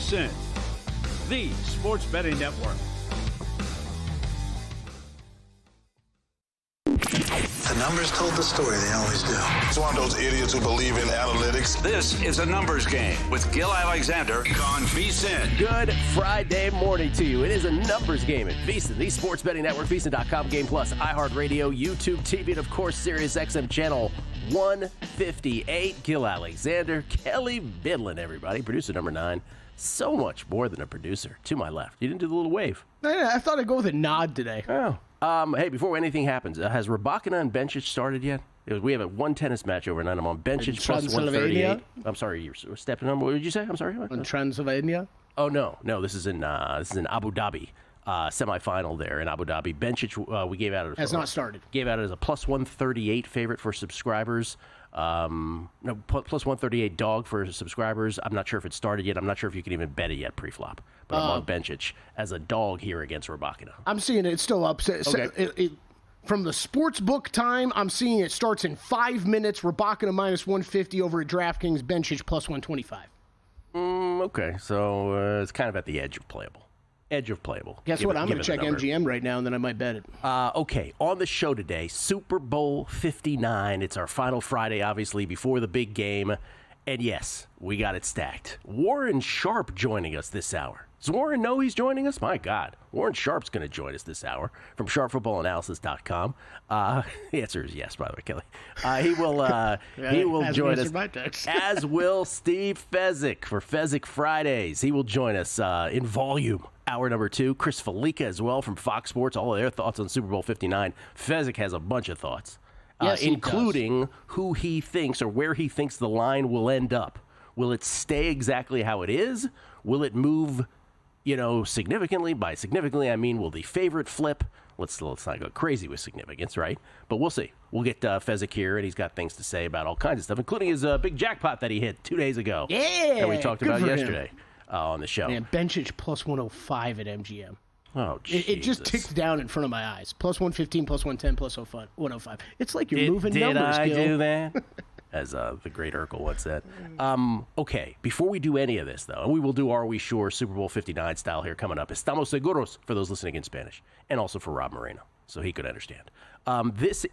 VSiN, the sports betting network. The numbers told the story, they always do. It's one of those idiots who believe in analytics. This is a numbers game with Gill Alexander on VSiN. Good Friday morning to you. It is a numbers game at VSiN, the sports betting network, VSiN.com, Game Plus, iHeartRadio, YouTube TV, and of course, Sirius XM channel 158. Gill Alexander, Kelly Bidlin, everybody. Producer number 9. So much more than a producer. To my left. You didn't do the little wave. I thought I'd go with a nod today. Oh. Hey, before anything happens, has Rybakina and Bencic started yet? We have one tennis match overnight. I'm on Bencic plus 138. I'm sorry, you're stepping on. What did you say? I'm sorry. On Transylvania? Oh no, this is in Abu Dhabi. Semifinal there in Abu Dhabi. Bencic, we gave out has not started. Gave out as a plus 138 favorite for subscribers. Plus 138 dog for subscribers. I'm not sure if it started yet. I'm not sure if you can even bet it yet pre-flop. But I'm on Bencic as a dog here against Rybakina. I'm seeing it's still up. Okay. From the sports book time, I'm seeing it starts in 5 minutes. Rybakina minus 150 over at DraftKings. Bencic plus 125. Okay, so it's kind of at the edge of playable. Guess what? I'm going to check MGM right now, and then I might bet it. Okay, on the show today, Super Bowl 59. It's our final Friday, obviously, before the big game. And yes, we got it stacked. Warren Sharp joining us this hour. Does Warren know he's joining us? My God. Warren Sharp's going to join us this hour from sharpfootballanalysis.com. The answer is yes, by the way, Kelly. He will join us, as will Steve Fezzik for Fezzik Fridays. He will join us in volume. Hour number 2. Chris Felica as well from Fox Sports. All of their thoughts on Super Bowl 59. Fezzik has a bunch of thoughts. Yes, including who he thinks or where he thinks the line will end up. Will it stay exactly how it is? Will it move, significantly? By significantly, I mean, will the favorite flip? Let's not go crazy with significance, right? But we'll see. We'll get Fezzik here, and he's got things to say about all kinds of stuff, including his big jackpot that he hit 2 days ago. Yeah, that we talked about yesterday on the show. Man, Bencic plus 105 at MGM. Oh, it just ticked down in front of my eyes. Plus 115, plus 110, plus 105. It's like you're moving numbers, Did I Gil. do that? As the great Urkel once said. Okay, before we do any of this, though, and we will do Are We Sure Super Bowl 59 style here coming up. Estamos seguros for those listening in Spanish, and also for Rob Moreno, so he could understand. This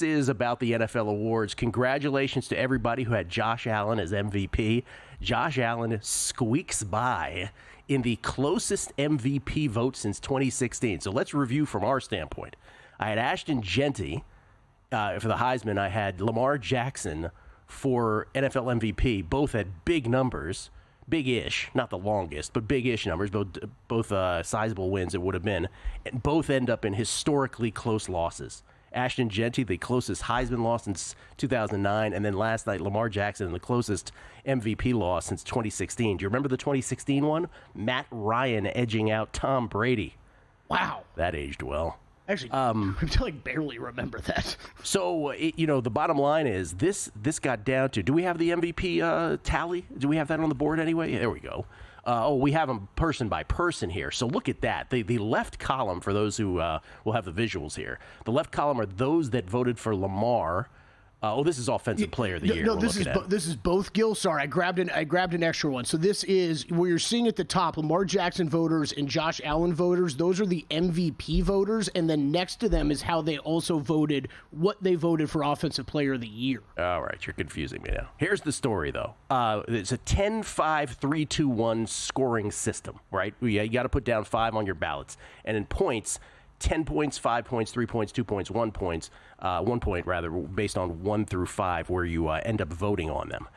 is about the NFL awards. Congratulations to everybody who had Josh Allen as MVP. Josh Allen squeaks by in the closest MVP vote since 2016. So let's review from our standpoint. I had Ashton Genty for the Heisman. I had Lamar Jackson for NFL MVP. Both had big numbers, big-ish, not the longest, but big-ish numbers, both sizable wins it would have been, and both end up in historically close losses. Ashton Genty, the closest Heisman loss since 2009, and then last night, Lamar Jackson, the closest MVP loss since 2016. Do you remember the 2016 one? Matt Ryan edging out Tom Brady. Wow. That aged well. Actually, I barely remember that. So, the bottom line is this got down to, do we have the MVP tally? Do we have that on the board anyway? There we go. We have them person by person here. So look at that. The left column, for those who will have the visuals here, the left column are those that voted for Lamar. This is Offensive Player of the Year. No, this is both, Gil. Sorry, I grabbed an extra one. So this is where you're seeing at the top Lamar Jackson voters and Josh Allen voters. Those are the MVP voters, and then next to them is how they also voted, what they voted for Offensive Player of the Year. All right, you're confusing me now. Here's the story, though. It's a 10-5-3-2-1 scoring system, right? You got to put down 5 on your ballots, and in points. 10 points, 5 points, 3 points, 2 points, 1 point, based on 1 through 5, where you end up voting on them.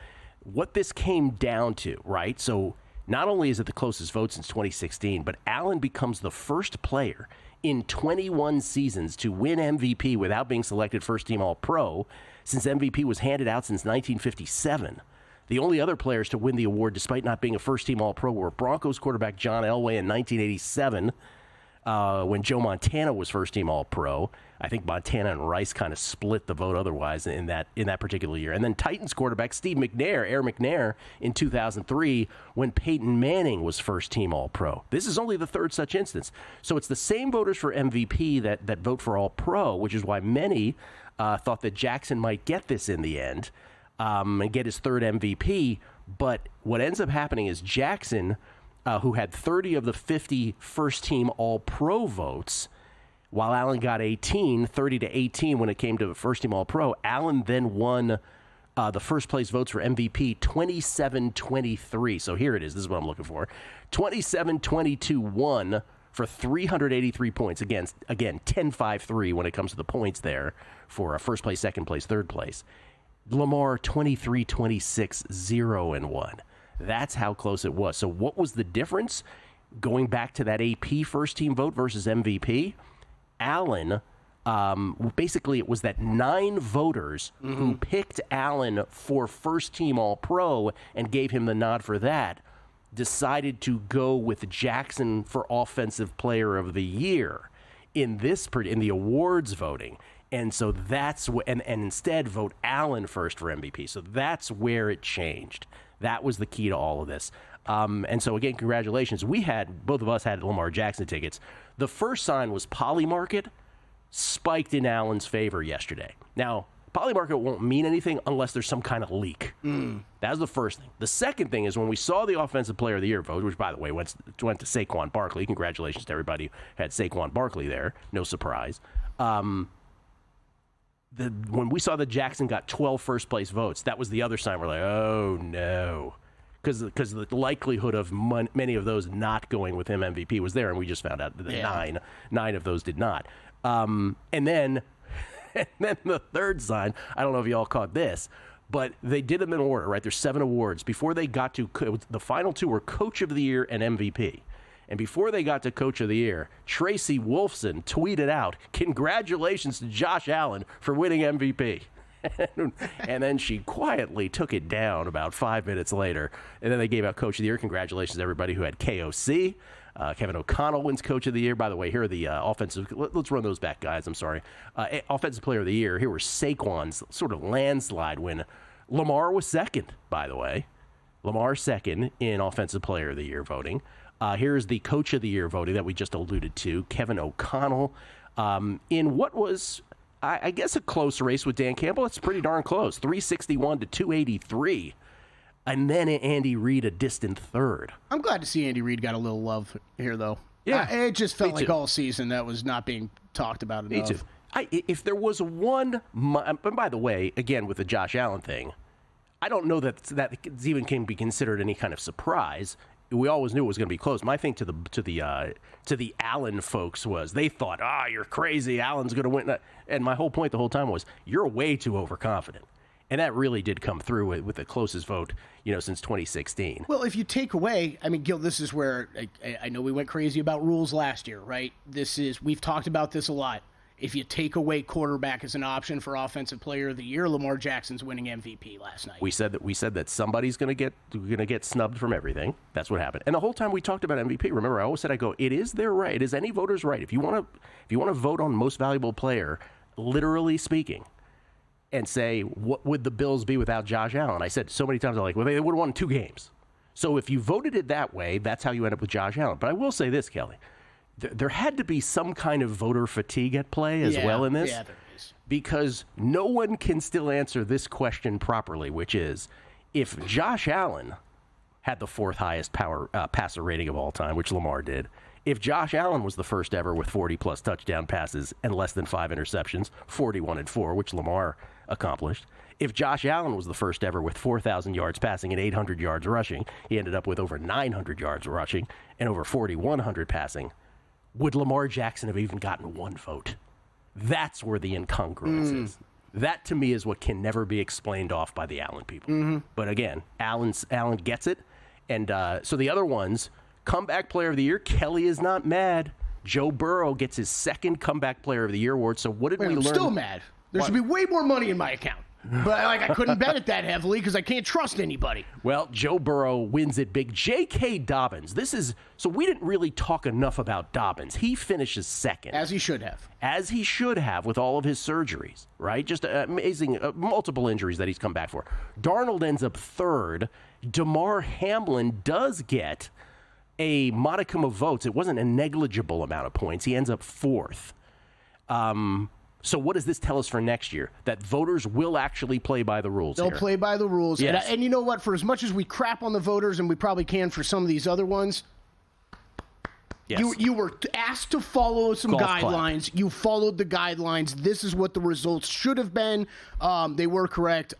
What this came down to, right? So not only is it the closest vote since 2016, but Allen becomes the first player in 21 seasons to win MVP without being selected first-team All-Pro, since MVP was handed out since 1957. The only other players to win the award, despite not being a first-team All-Pro, were Broncos quarterback John Elway in 1987, when Joe Montana was first-team All-Pro. I think Montana and Rice kind of split the vote otherwise in that particular year. And then Titans quarterback Steve McNair, Air McNair, in 2003 when Peyton Manning was first-team All-Pro. This is only the third such instance. So it's the same voters for MVP that vote for All-Pro, which is why many thought that Jackson might get this in the end and get his third MVP. But what ends up happening is Jackson, who had 30 of the 50 first-team All-Pro votes, while Allen got 18, 30 to 18 when it came to first-team All-Pro, Allen then won the first-place votes for MVP 27-23. So here it is. This is what I'm looking for. 27-22-1 for 383 points. Again, 10-5-3 when it comes to the points there for first place, second place, third place. Lamar 23-26, 0-1. That's how close it was. So what was the difference going back to that AP first-team vote versus MVP? Allen, basically it was that 9 voters who picked Allen for first-team All-Pro and gave him the nod for that decided to go with Jackson for Offensive Player of the Year in the awards voting. And so that's and instead vote Allen first for MVP. So that's where it changed. That was the key to all of this. And so again, congratulations. Both of us had Lamar Jackson tickets. The first sign was Polymarket spiked in Allen's favor yesterday. Now, Polymarket won't mean anything unless there's some kind of leak. That was the first thing. The second thing is when we saw the Offensive Player of the Year vote, which, by the way, went to Saquon Barkley. Congratulations to everybody who had Saquon Barkley there. No surprise. When we saw that Jackson got 12 first-place votes, that was the other sign. We're like, oh, no. Because the likelihood of many of those not going with him MVP was there, and we just found out that nine of those did not. And then the third sign, I don't know if you all caught this, but they did them in order, right? There's 7 awards. Before they got to the final 2 were Coach of the Year and MVP. And before they got to Coach of the Year, Tracy Wolfson tweeted out, "Congratulations to Josh Allen for winning MVP." And then she quietly took it down about 5 minutes later. And then they gave out Coach of the Year. Congratulations to everybody who had KOC. Kevin O'Connell wins Coach of the Year. By the way, here are the offensive. Let's run those back, guys. I'm sorry. Offensive Player of the Year. Here was Saquon's sort of landslide win. Lamar was second, by the way. Lamar second in Offensive Player of the Year voting. Here's the Coach of the Year voting that we just alluded to, Kevin O'Connell, in what was, I guess, a close race with Dan Campbell. It's pretty darn close, 361 to 283. And then Andy Reid, a distant third. I'm glad to see Andy Reid got a little love here, though. Yeah. It just felt like all season that was not being talked about enough. Me too. If there was one, but by the way, again, with the Josh Allen thing, I don't know that even can be considered any kind of surprise. We always knew it was going to be close. My thing to the Allen folks was they thought, you're crazy, Allen's going to win. And my whole point the whole time was you're way too overconfident. And that really did come through with the closest vote, since 2016. Well, if you take away, Gil, this is where I know we went crazy about rules last year, right? We've talked about this a lot. If you take away quarterback as an option for Offensive Player of the Year, Lamar Jackson's winning MVP last night. We said that somebody's going to get snubbed from everything. That's what happened. And the whole time we talked about MVP, remember I always said it is their right. It is any voter's right. If you want to vote on most valuable player, literally speaking, and say what would the Bills be without Josh Allen? I said so many times they would have won 2 games. So if you voted it that way, that's how you end up with Josh Allen. But I will say this, Kelly. There had to be some kind of voter fatigue at play as well in this. Yeah, there is. Because no one can still answer this question properly, which is, if Josh Allen had the 4th highest passer rating of all time, which Lamar did, if Josh Allen was the first ever with 40-plus touchdown passes and less than 5 interceptions, 41-4, which Lamar accomplished, if Josh Allen was the first ever with 4,000 yards passing and 800 yards rushing, he ended up with over 900 yards rushing and over 4,100 passing, would Lamar Jackson have even gotten 1 vote? That's where the incongruence is. That, to me, is what can never be explained off by the Allen people. But again, Allen gets it. And so the other ones, Comeback Player of the Year, Kelly is not mad. Joe Burrow gets his 2nd Comeback Player of the Year award. So what did we learn? I'm still mad. There should be way more money in my account. But I couldn't bet it that heavily because I can't trust anybody. Well, Joe Burrow wins it big. J.K. Dobbins. So we didn't really talk enough about Dobbins. He finishes 2nd. As he should have. As he should have with all of his surgeries, right? Just amazing, multiple injuries that he's come back for. Darnold ends up 3rd. DeMar Hamlin does get a modicum of votes. It wasn't a negligible amount of points. He ends up 4th. So what does this tell us for next year? That voters will actually play by the rules. They'll play by the rules. Yes. And you know what? For as much as we crap on the voters, and we probably can for some of these other ones, yes. you were asked to follow some Golf guidelines. clap. You followed the guidelines. This is what the results should have been. They were correct.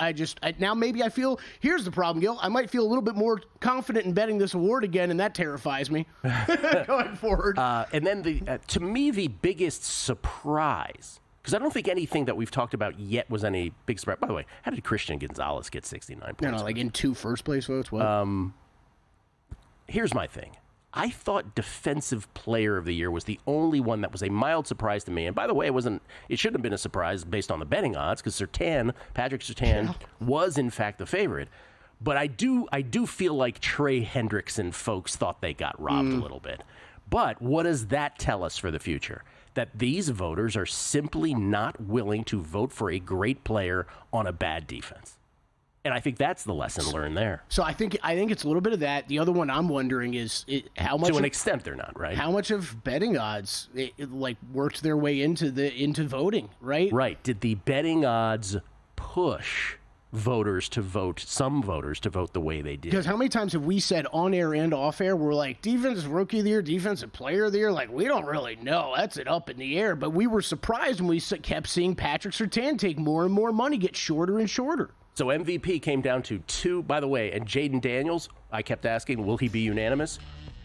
Now maybe I feel, here's the problem, Gil. I might feel a little bit more confident in betting this award again, and that terrifies me going forward. And then to me, the biggest surprise, because I don't think anything that we've talked about yet was any big surprise. By the way, how did Christian Gonzalez get 69 points? No, like in 2 first-place votes? What? Here's my thing. I thought Defensive Player of the Year was the only one that was a mild surprise to me. And by the way, it shouldn't have been a surprise based on the betting odds, because Patrick Surtain was in fact the favorite. But I do feel like Trey Hendrickson folks thought they got robbed a little bit. But what does that tell us for the future? That these voters are simply not willing to vote for a great player on a bad defense. And I think that's the lesson learned there. So I think it's a little bit of that. The other one I'm wondering is how much. To an extent, they're not, right? How much of betting odds worked their way into voting, right? Right. Did the betting odds push some voters to vote the way they did? Because how many times have we said on air and off air, we're like, defensive rookie of the year, defensive player of the year? Like, we don't really know. That's it up in the air. But we were surprised when we kept seeing Patrick Surtain take more and more money, get shorter and shorter. So MVP came down to 2, by the way, and Jaden Daniels, I kept asking, will he be unanimous?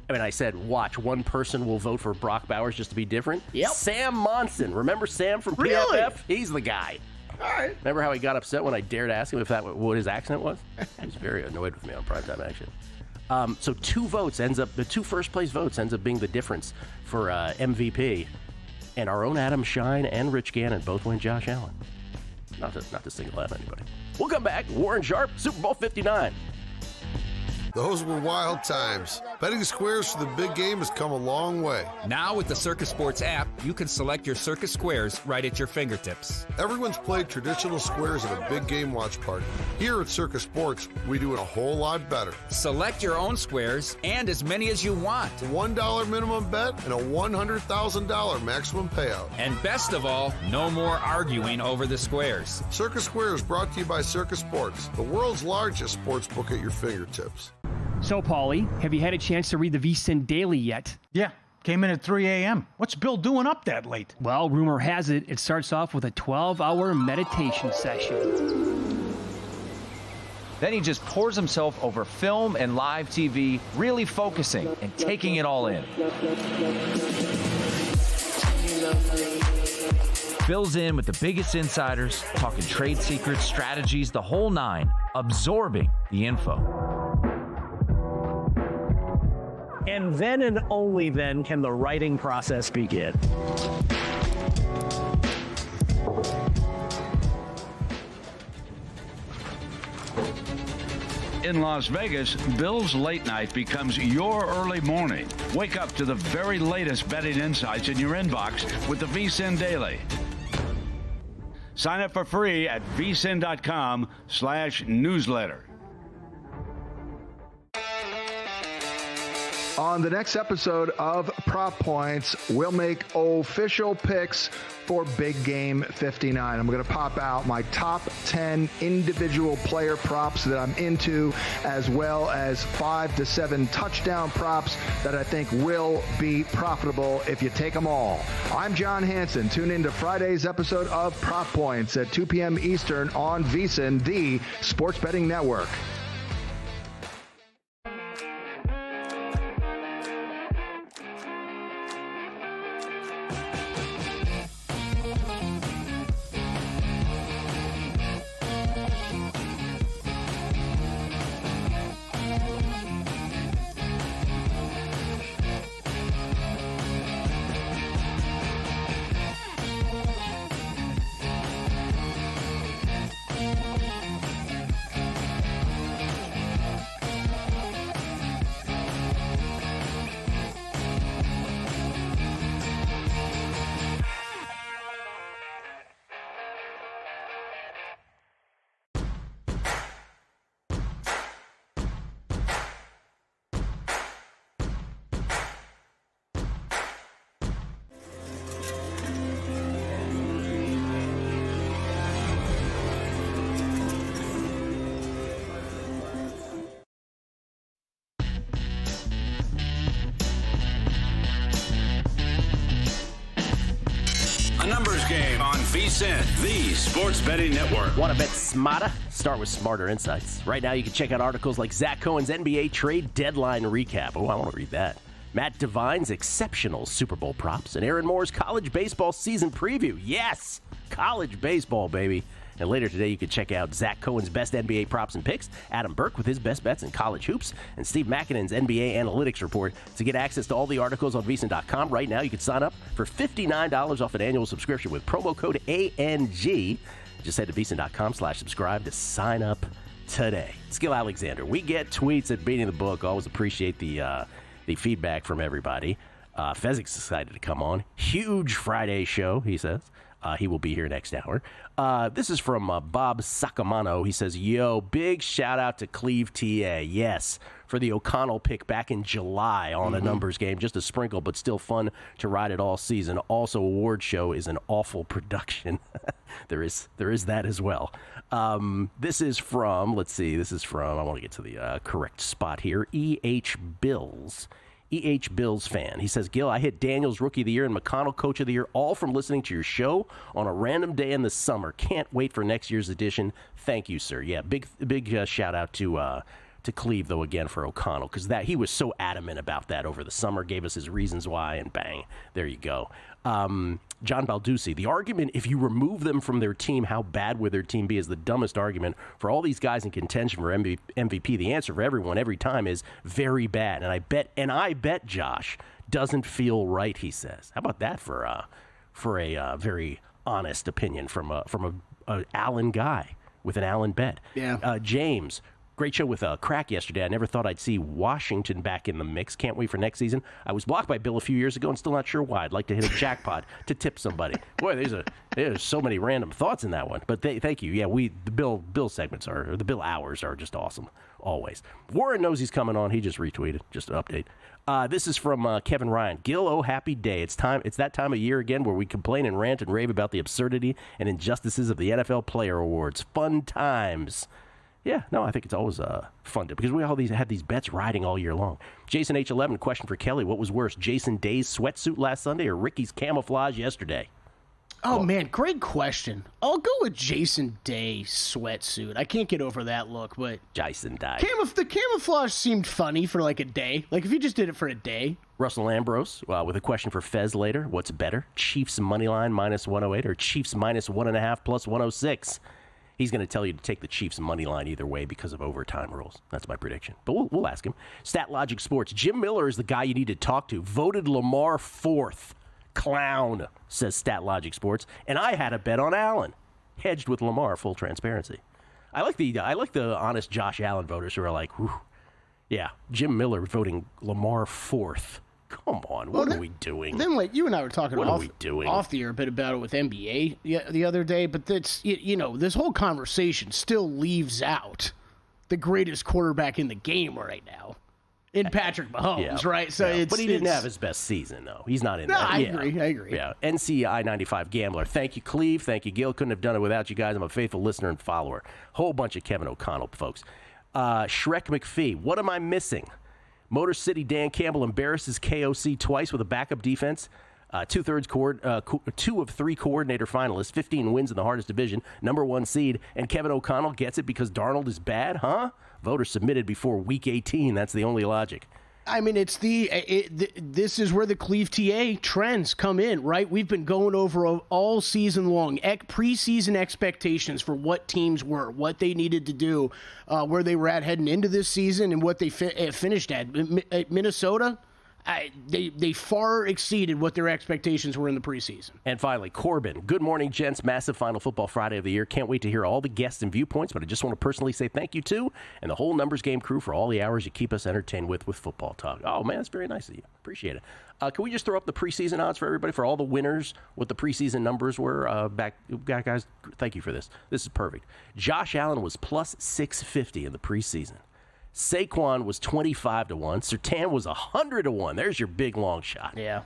I mean, I said, watch, one person will vote for Brock Bowers just to be different. Yep. Sam Monson. Remember Sam from PFF? Really? He's the guy. All right. Remember how he got upset when I dared ask him what his accent was? He was very annoyed with me on Primetime Action. So 2 first-place votes ends up being the difference for MVP. And our own Adam Shine and Rich Gannon both went Josh Allen. Not to single out anybody. We'll come back. Warren Sharp, Super Bowl 59. Those were wild times. Betting squares for the big game has come a long way. Now with the Circus Sports app, you can select your Circus Squares right at your fingertips. Everyone's played traditional squares at a big game watch party. Here at Circus Sports, we do it a whole lot better. Select your own squares and as many as you want. A $1 minimum bet and a $100,000 maximum payout. And best of all, no more arguing over the squares. Circus Square is brought to you by Circus Sports, the world's largest sports book at your fingertips. So, Paulie, have you had a chance to read the VSiN Daily yet? Yeah, came in at 3 a.m. What's Bill doing up that late? Well, rumor has it starts off with a 12-hour meditation session. Then he just pours himself over film and live TV, really focusing and taking it all in. Bill's in with the biggest insiders, talking trade secrets, strategies, the whole nine, absorbing the info. And then and only then can the writing process begin. In Las Vegas, Bill's late night becomes your early morning. Wake up to the very latest betting insights in your inbox with the VSiN Daily. Sign up for free at vsin.com/newsletter. On the next episode of Prop Points, we'll make official picks for Big Game 59. I'm going to pop out my top 10 individual player props that I'm into, as well as 5 to 7 touchdown props that I think will be profitable if you take them all. I'm John Hansen. Tune in to Friday's episode of Prop Points at 2 p.m. Eastern on VSiN, the Sports Betting Network. The Numbers Game on VSiN, the Sports Betting Network. Want to bet smarter? Start with smarter insights. Right now, you can check out articles like Zach Cohen's NBA trade deadline recap. Oh, I want to read that. Matt Devine's exceptional Super Bowl props and Aaron Moore's college baseball season preview. Yes, college baseball, baby. And later today, you can check out Zach Cohen's best NBA props and picks, Adam Burke with his best bets in college hoops, and Steve Makinen's NBA analytics report. To get access to all the articles on VSiN.com right now, you can sign up for $59 off an annual subscription with promo code ANG. Just head to VSiN.com/subscribe to sign up today. Gill Alexander. We get tweets at Beating the Book. Always appreciate the feedback from everybody. Fezzik's excited to come on. Huge Friday show, he says. He will be here next hour. This is from Bob Sacamano. He says, yo, big shout out to Cleve TA. Yes, for the O'Connell pick back in July on a numbers game. Just a sprinkle, but still fun to ride it all season. Also, award show is an awful production. There is that as well. This is from, I want to get to the correct spot here, E.H. Bills. E.H. Bills fan. He says, Gill, I hit Daniels Rookie of the Year and McConnell Coach of the Year, all from listening to your show on a random day in the summer. Can't wait for next year's edition. Thank you, sir. Yeah, big shout out to Cleve, though, again, for O'Connell, because he was so adamant about that over the summer, gave us his reasons why, and bang, there you go. John Balducci, the argument, if you remove them from their team, how bad would their team be, is the dumbest argument. For all these guys in contention for MVP, the answer for everyone every time is very bad. And I bet Josh doesn't feel right, he says. How about that for a very honest opinion from a Allen guy with an Allen bet? Yeah. James, great show with Crack yesterday. I never thought I'd see Washington back in the mix. Can't wait for next season. I was blocked by Bill a few years ago and still not sure why. I'd like to hit a jackpot to tip somebody. Boy, there's so many random thoughts in that one. But thank you. Yeah, the Bill segments the Bill hours are just awesome, always. Warren knows he's coming on. He just retweeted, just an update. This is from Kevin Ryan. Gill, oh, happy day. It's that time of year again where we complain and rant and rave about the absurdity and injustices of the NFL Player Awards. Fun times. Yeah, no, I think it's always fun because we all had these bets riding all year long. Jason H11, question for Kelly. What was worse, Jason Day's sweatsuit last Sunday or Ricky's camouflage yesterday? Oh, man, great question. I'll go with Jason Day sweatsuit. I can't get over that look, but Jason Day. The camouflage seemed funny for like a day. Like if you just did it for a day. Russell Ambrose with a question for Fez later. What's better, Chiefs money line minus 108 or Chiefs minus 1.5 plus 106? He's going to tell you to take the Chiefs' money line either way because of overtime rules. That's my prediction. But we'll ask him. StatLogic Sports. Jim Miller is the guy you need to talk to. Voted Lamar 4th. Clown, says StatLogic Sports. And I had a bet on Allen. Hedged with Lamar, full transparency. I like the honest Josh Allen voters who are like, whew, yeah, Jim Miller voting Lamar 4th. Come on, what are we doing? Then, like, you and I were talking off the air a bit about it with NBA the other day, but that's, this whole conversation still leaves out the greatest quarterback in the game right now, in Patrick Mahomes, right? So but he didn't have his best season, though. He's not in that. I agree. Yeah, NCI 95 Gambler. Thank you, Cleve. Thank you, Gill. Couldn't have done it without you guys. I'm a faithful listener and follower. Whole bunch of Kevin O'Connell folks. Shrek McPhee. What am I missing? Motor City Dan Campbell embarrasses KOC twice with a backup defense. 2 of 3 coordinator finalists, 15 wins in the hardest division, number 1 seed, and Kevin O'Connell gets it because Darnold is bad, huh? Voters submitted before Week 18. That's the only logic. I mean, this is where the Cleve TA trends come in, right? We've been going over all season long, preseason expectations for what teams were, what they needed to do, where they were at heading into this season, and what they finished at. Minnesota, they far exceeded what their expectations were in the preseason. And finally, Corbin. Good morning, gents. Massive Final Football Friday of the year. Can't wait to hear all the guests and viewpoints, but I just want to personally say thank you to and the whole Numbers Game crew for all the hours you keep us entertained with football talk. Oh, man, that's very nice of you. Appreciate it. Can we just throw up the preseason odds for everybody, for all the winners, what the preseason numbers were back? Guys, thank you for this. This is perfect. Josh Allen was plus 650 in the preseason. Saquon was 25-1. Surtain was 100-1. There's your big long shot. Yeah.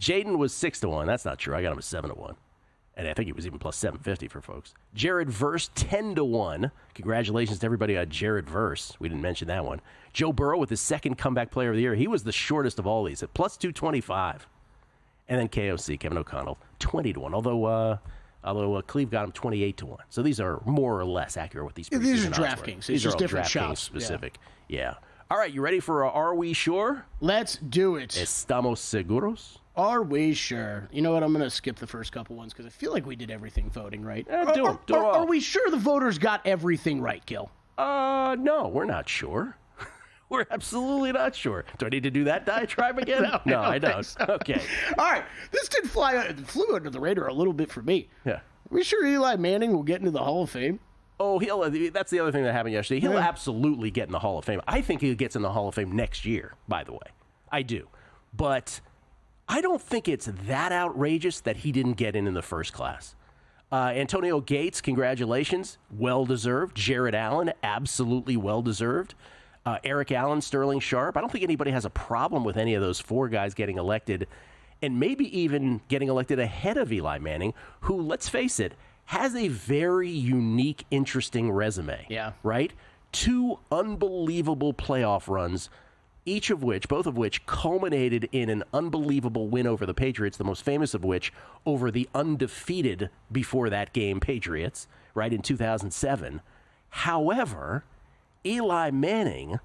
Jaden was 6-1. That's not true. I got him at 7-1. And I think he was even plus 750 for folks. Jared Verse, 10-1. Congratulations to everybody on Jared Verse. We didn't mention that one. Joe Burrow with his second comeback player of the year. He was the shortest of all these at plus 225. And then KOC, Kevin O'Connell, 20-1. Although Cleve got him 28-1. So these are more or less accurate with these. These are DraftKings. These are just different shops. Specific. Yeah. All right, you ready for Are We Sure? Let's do it. Estamos seguros? Are we sure? You know what? I'm going to skip the first couple ones because I feel like we did everything voting right. Do it all. Are we sure the voters got everything right, Gill? No, we're not sure. We're absolutely not sure. Do I need to do that diatribe again? No, I don't. So. Okay. All right. This flew under the radar a little bit for me. Yeah. Are we sure Eli Manning will get into the Hall of Fame? Oh, that's the other thing that happened yesterday. He'll absolutely get in the Hall of Fame. I think he gets in the Hall of Fame next year, by the way. I do. But I don't think it's that outrageous that he didn't get in the first class. Antonio Gates, congratulations. Well-deserved. Jared Allen, absolutely well-deserved. Eric Allen, Sterling Sharp. I don't think anybody has a problem with any of those four guys getting elected, and maybe even getting elected ahead of Eli Manning, who, let's face it, has a very unique, interesting resume. Yeah. Right? 2 unbelievable playoff runs, both of which culminated in an unbelievable win over the Patriots, the most famous of which over the undefeated before that game Patriots, right, in 2007. However, Eli Manning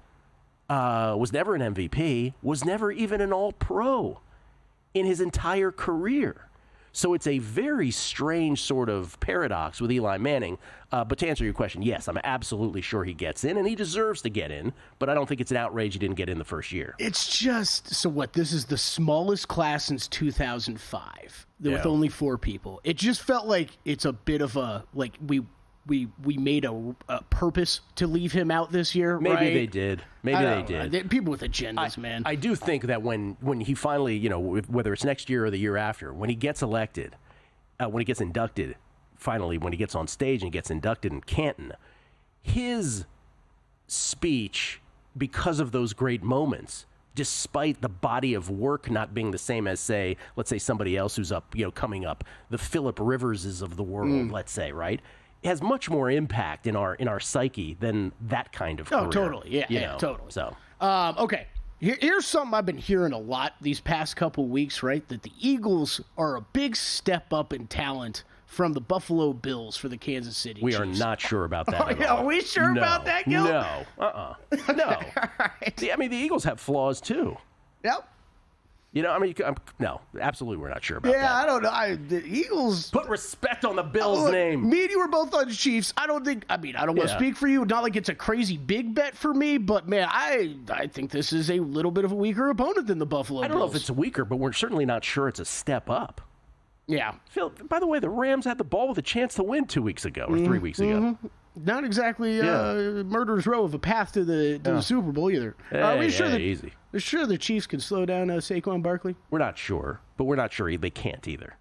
was never an MVP, was never even an All-Pro in his entire career. So it's a very strange sort of paradox with Eli Manning. But to answer your question, yes, I'm absolutely sure he gets in, and he deserves to get in, but I don't think it's an outrage he didn't get in the first year. It's just, so what, this is the smallest class since 2005 with only 4 people. It just felt like it's a bit of a, like, we made a purpose to leave him out this year, Maybe right? they did. Maybe they did. People with agendas, man. I do think that when he finally, whether it's next year or the year after, when he gets elected, when he gets inducted, finally, when he gets on stage and gets inducted in Canton, his speech, because of those great moments, despite the body of work not being the same as, say, let's say somebody else who's up, coming up, the Phillip Riverses of the world, let's say, right? Has much more impact in our psyche than that kind of career. Oh, totally. Yeah, totally. So, okay. Here's something I've been hearing a lot these past couple weeks, right? That the Eagles are a big step up in talent from the Buffalo Bills for the Kansas City we Chiefs. are not sure about that at all. Are we sure about that, Gill? No. No. Right. See, I mean, the Eagles have flaws, too. Yep. No, absolutely we're not sure about that. Yeah, I don't know. The Eagles... Put respect on the Bills' name. Me and you were both on the Chiefs. I don't want to speak for you. Not like it's a crazy big bet for me, but, man, I think this is a little bit of a weaker opponent than the Buffalo Bills. I don't know if it's weaker, but we're certainly not sure it's a step up. Yeah. Phil, by the way, the Rams had the ball with a chance to win 2 weeks ago or 3 weeks ago. Not exactly murderer's row of a path to the Super Bowl either. Are we sure easy. We're sure the Chiefs can slow down Saquon Barkley? We're not sure, but we're not sure they can't either.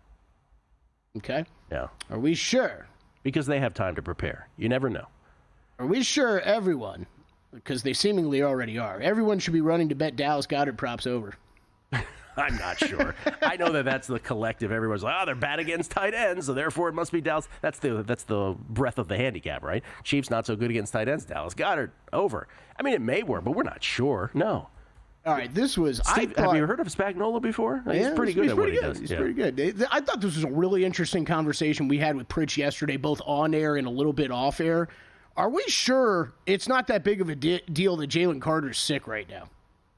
Okay. Yeah. Are we sure? Because they have time to prepare. You never know. Are we sure everyone, because they seemingly already are, everyone should be running to bet Dallas Goedert props over? I'm not sure. I know that's the collective. Everyone's like, they're bad against tight ends, so therefore it must be Dallas. That's the breadth of the handicap, right? Chiefs not so good against tight ends. Dallas Goedert over. I mean, it may work, but we're not sure. No. All right, this was... Steve, have you heard of Spagnuolo before? He's pretty good at what he does. He's pretty good. I thought this was a really interesting conversation we had with Pritch yesterday, both on air and a little bit off air. Are we sure it's not that big of a deal that Jalen Carter's sick right now?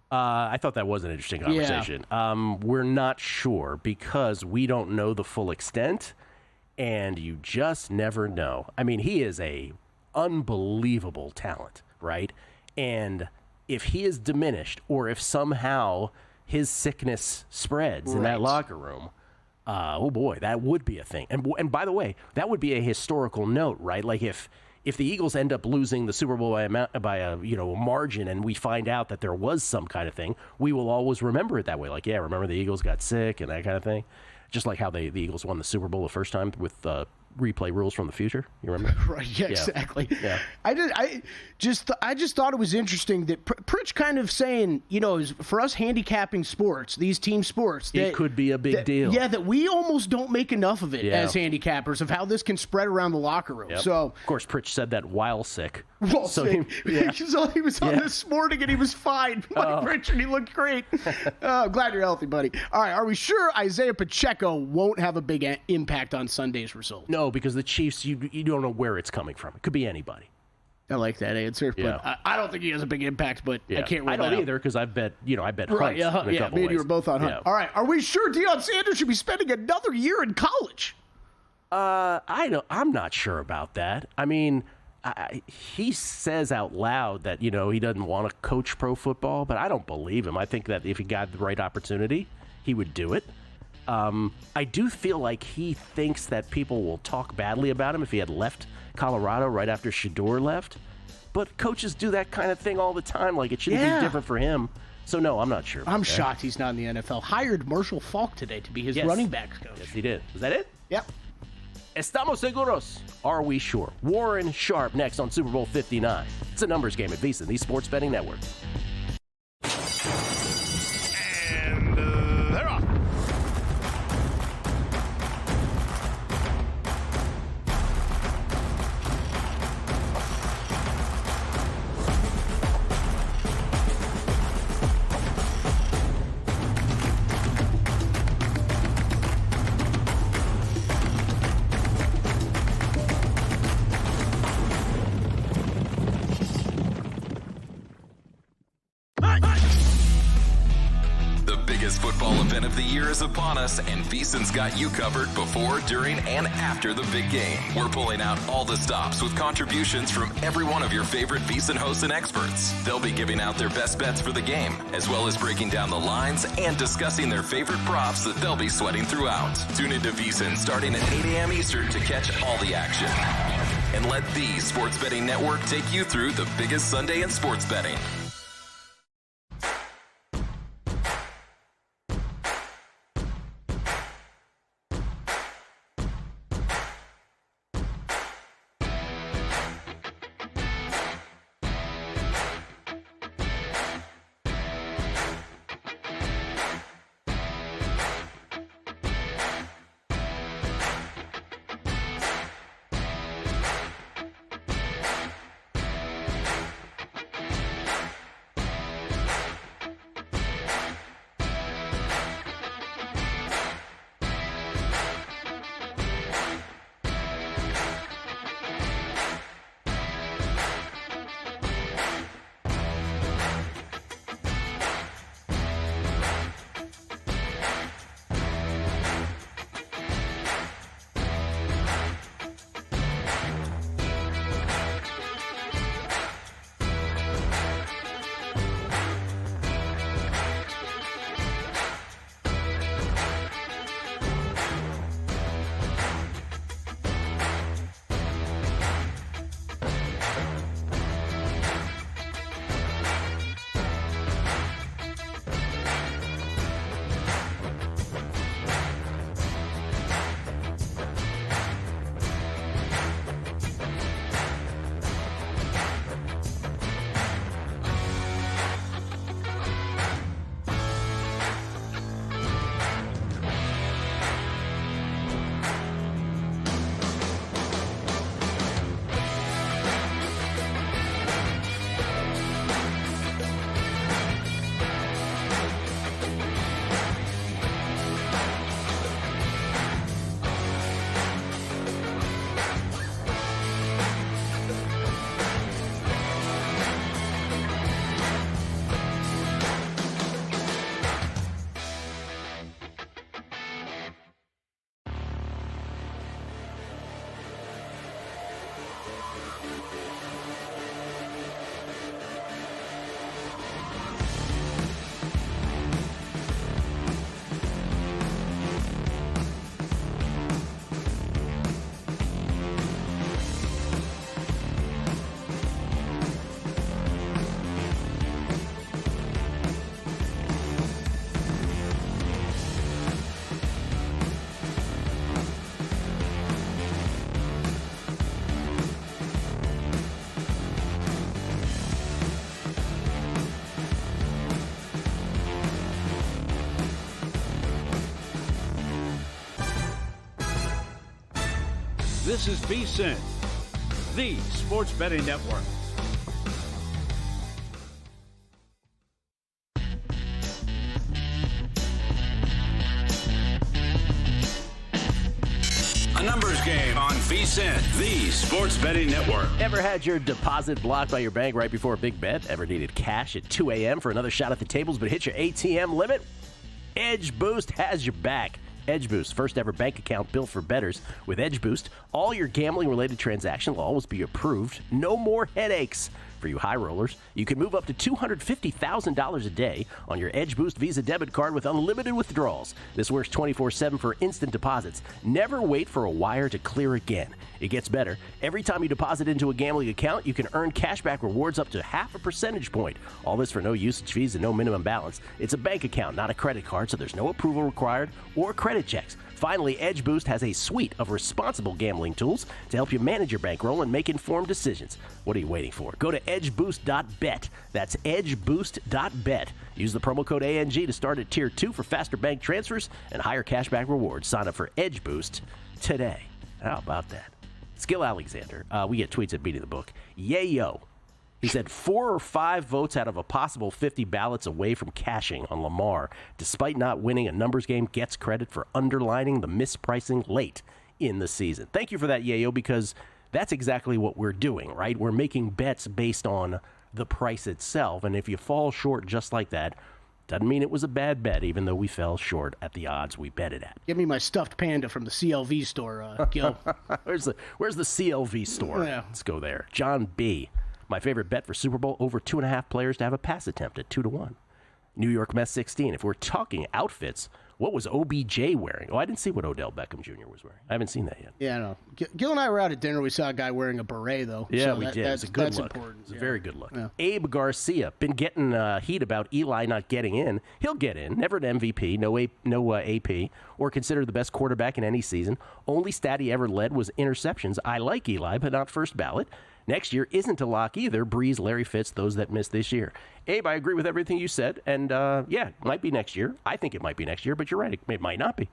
I thought that was an interesting conversation. Yeah. We're not sure because we don't know the full extent, and you just never know. I mean, he is a unbelievable talent, right? And if he is diminished or if somehow his sickness spreads in that locker room, oh boy, that would be a thing. And by the way, that would be a historical note, right? Like if the Eagles end up losing the Super Bowl by a margin, and we find out that there was some kind of thing, we will always remember it that way. Like, yeah, remember the Eagles got sick and that kind of thing. Just like how the Eagles won the Super Bowl the first time with replay rules from the future. You remember? Right. Yeah, exactly. Yeah. I just thought it was interesting that Pritch kind of saying, for us handicapping sports, these team sports, it could be a big deal. Yeah, that we almost don't make enough of it as handicappers of how this can spread around the locker room. Yep. So, of course, Pritch said that while sick. Well, So he was on Yeah. this morning and he was fine. Mike Richard, he looked great. I'm glad you're healthy, buddy. All right, are we sure Isaiah Pacheco won't have a big impact on Sunday's result? No, because the Chiefs, you don't know where it's coming from. It could be anybody. I like that answer, but Yeah. I don't think he has a big impact, but I can't rule I don't that out. either because I bet Hunt. Right, in a couple me and ways. you were both on Hunt. Yeah. All right, are we sure Deion Sanders should be spending another year in college? I'm not sure about that. I mean, he says out loud that he doesn't want to coach pro football, but I don't believe him. I think that if he got the right opportunity, he would do it. I do feel like he thinks that people will talk badly about him if he had left Colorado right after Shador left. But coaches do that kind of thing all the time. Like, it shouldn't be different for him. So, no, I'm not sure. I'm shocked he's not in the NFL. Hired Marshall Faulk today to be his running backs coach. Yes, he did. Was that it? Yep. Estamos seguros. Are we sure? Warren Sharp next on Super Bowl 59. It's a numbers game at VSiN, the Sports Betting Network. And they're off. Football event of the year is upon us, and VSiN's got you covered before, during, and after the big game. We're pulling out all the stops with contributions from every one of your favorite VSiN hosts and experts. They'll be giving out their best bets for the game, as well as breaking down the lines and discussing their favorite props that they'll be sweating throughout. Tune into VSiN starting at 8 a.m. Eastern to catch all the action. And let the Sports Betting Network take you through the biggest Sunday in sports betting. This is VSiN, the Sports Betting Network. A numbers game on VSiN, the sports betting network. Ever had your deposit blocked by your bank right before a big bet? Ever needed cash at 2 a.m. for another shot at the tables but hit your ATM limit? Edge Boost has your back. Edge Boost, first ever bank account built for bettors. With Edge Boost, all your gambling-related transactions will always be approved. No more headaches. For you high rollers, you can move up to $250,000 a day on your Edge Boost Visa debit card with unlimited withdrawals. This works 24/7 for instant deposits. Never wait for a wire to clear again. It gets better. Every time you deposit into a gambling account, you can earn cashback rewards up to 0.5 percentage point. All this for no usage fees and no minimum balance. It's a bank account, not a credit card, so there's no approval required or credit checks. Finally, Edge Boost has a suite of responsible gambling tools to help you manage your bankroll and make informed decisions. What are you waiting for? Go to edgeboost.bet. That's edgeboost.bet. Use the promo code ANG to start at Tier 2 for faster bank transfers and higher cashback rewards. Sign up for Edge Boost today. How about that? Gill Alexander. We get tweets at Beating the Book. Yayo. He said 4 or 5 votes out of a possible 50 ballots away from cashing on Lamar, despite not winning a numbers game, gets credit for underlining the mispricing late in the season. Thank you for that, Yayo, because that's exactly what we're doing, right? We're making bets based on the price itself, and if you fall short just like that, doesn't mean it was a bad bet, even though we fell short at the odds we bet it at. Give me my stuffed panda from the CLV store, Gil. Where's the CLV store? Yeah. Let's go there. John B. My favorite bet for Super Bowl, over 2.5 players to have a pass attempt at 2-1. New York Mets 16. If we're talking outfits, what was OBJ wearing? Oh, I didn't see what Odell Beckham Jr. was wearing. I haven't seen that yet. Yeah, I know. Gil and I were out at dinner. We saw a guy wearing a beret, though. Yeah, so we did. It's a good look. Important. It's a very good look. Yeah. Abe Garcia, been getting heat about Eli not getting in. He'll get in. Never an MVP, no AP, or considered the best quarterback in any season. Only stat he ever led was interceptions. I like Eli, but not first ballot. Next year isn't a lock either. Breeze, Larry Fitz, those that missed this year. Abe, I agree with everything you said. And, yeah, it might be next year. I think it might be next year, but you're right. It might not be.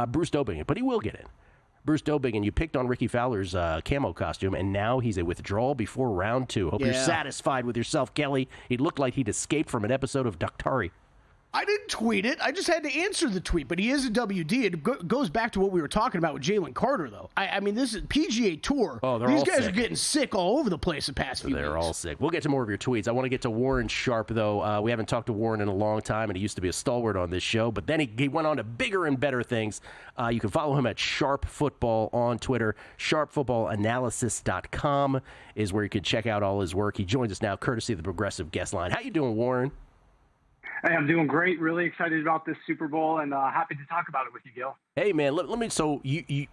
Bruce Dobingen, but he will get in. Bruce Dobingen, you picked on Ricky Fowler's camo costume, and now he's a withdrawal before round 2. Hope you're satisfied with yourself, Kelly. He looked like he'd escaped from an episode of Daktari. I didn't tweet it. I just had to answer the tweet, but he is a WD. It goes back to what we were talking about with Jalen Carter, though. I mean, this is PGA Tour. Oh, these guys are getting sick all over the place the past few weeks. They're all sick. We'll get to more of your tweets. I want to get to Warren Sharp, though. We haven't talked to Warren in a long time, and he used to be a stalwart on this show, but then he went on to bigger and better things. You can follow him at Sharp Football on Twitter. SharpFootballAnalysis.com is where you can check out all his work. He joins us now, courtesy of the Progressive Guest Line. How you doing, Warren? Hey, I'm doing great. Really excited about this Super Bowl, and happy to talk about it with you, Gil. Hey, man, let me. So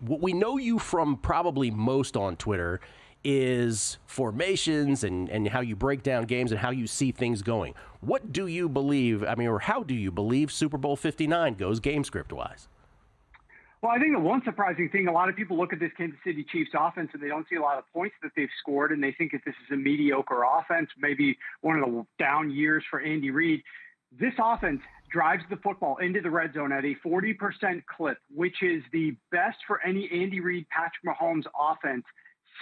what we know you from probably most on Twitter is formations and how you break down games and how you see things going. What do you believe? I mean, or how do you believe Super Bowl 59 goes game script wise? Well, I think the one surprising thing, a lot of people look at this Kansas City Chiefs offense and they don't see a lot of points that they've scored, and they think that this is a mediocre offense, maybe one of the down years for Andy Reid. This offense drives the football into the red zone at a 40% clip, which is the best for any Andy Reid, Patrick Mahomes offense